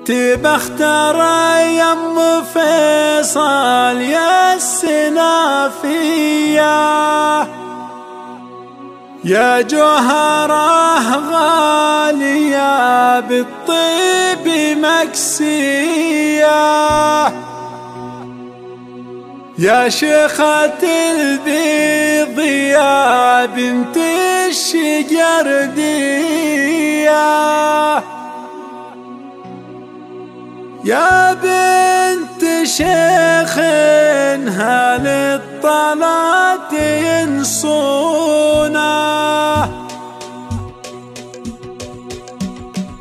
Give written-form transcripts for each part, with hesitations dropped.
تبى اختار يا ام فيصل يا السنافية، يا جوهره غالية بالطيب مكسية، يا شيخة البيض يا بنت الشقردية، يا بنت شيخ هل الطلات ينصونه،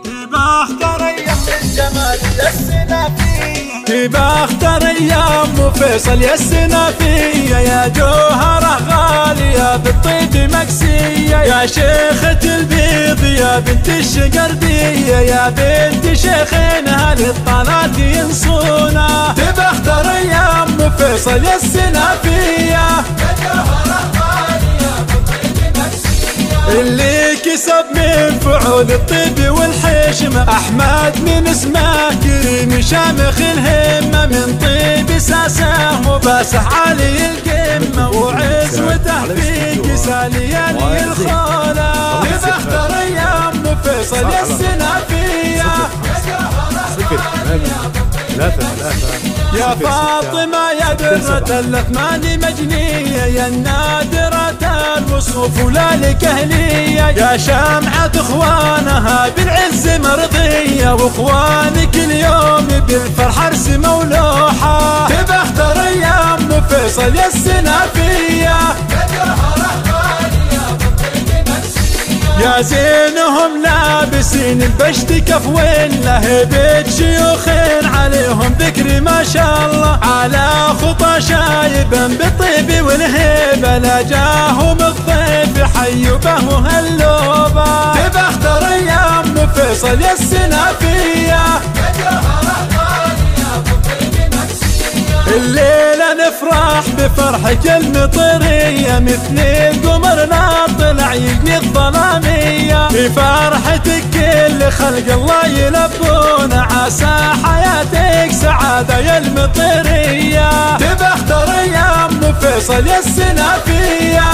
تبى اختار يا الجمال يا السنافية، تبى اختار يا ام فيصل يا السنافية، يا جوهره غالية بالطيب مكسية، يا شيخة البيض يا بنت الشقردية، يا بنت شيخنا للطلات ينصونه، تبى اختار يا ام فيصل يا السنافية، يا جوهره غالية بالطيب مكسية، اللي كسب من فعول الطيب والحشمة، أحمد من اسمه كريم شامخ الهمة، من طيب ساسه وباسح علي القمة، وعزوته في كسا ليالي الخولة، تبى اختار يا ام فيصل يا السنافية، يا فاطمة يا درة الأثمان مجنية، يا النادرة الوصوف ولا لك أهلية، يا شمعة اخوانها بالعز مرضية، واخوانك اليوم بالفرح ارسموا ولوحة، تبى اختار يا ام فيصل يا السنافية، يا زينهم لابسين البشت كف ولا بيت شيوخ عليهم ذكر ما شاء الله، على خطى شايبا بالطيب والهيبة، لا جاهم الضيف حيوا به هاللوبة، تبى اختار يا ام فيصل يا السنافية، الليلة نفرح بفرحك المطرية، مثل القمر طلع يجني الظلامية، في فرحتك كل خلق الله يلبون، عسى حياتك سعادة يا المطرية، تبى اختار يا ام فيصل يا السنافية،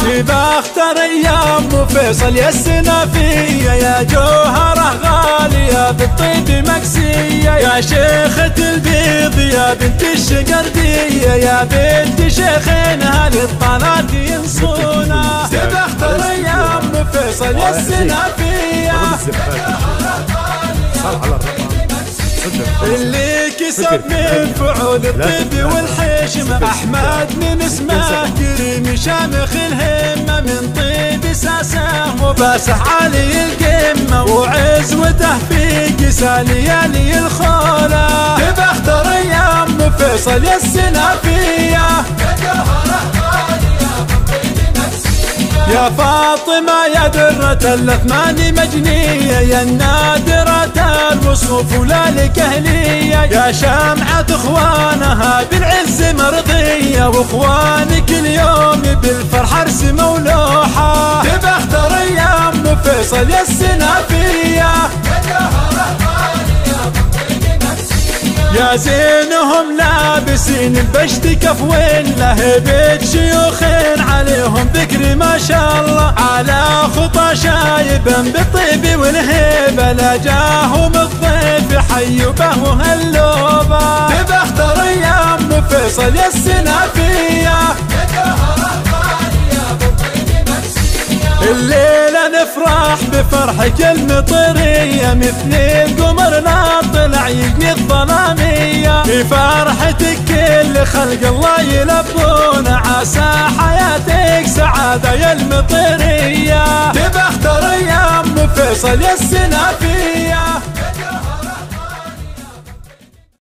تبى اختار يا ام فيصل يا السنافية، يا جوهره غالية بالطيب مكسية، يا شيخة البيض يا بنت الشقردية، يا بنت شيخنا للطلات ينصونه، تبى اختار يا ام فيصل يا السنافية، اللي كسب من فعول الطيب والحشمة، أحمد من اسمه كريم شامخ الهمة، من طيب ساسه وباسح علي القمة، وعزوته في كسا ليالي الخولة، تبى اختار يا ام فيصل يا السنافية، يا فاطمة يا درة الأثمان مجنية، يا النادرة الوصوف ولا لك أهلية، يا شمعة اخوانها بالعز مرضية، واخوانك اليوم بالفرح ارسموا لوحة، تبى اختار يا ام فيصل يا السنافية، يا زينهم لابسين البشت كف ولا بيت شيوخ عليهم ذكر ما شاء الله، على خطى شايبا بالطيب والهيبة، لا جاهم الضيف حيوا به هاللوبة، تبى اختار يا ام فيصل يا السنافية، الليلة نفرح بفرحك المطرية، مثل القمر طلع يجني الظلامية، في فرحتك كل خلق الله يلبون، عسى حياتك سعادة يا المطرية، تبى اختار يا ام فيصل يا السنافية.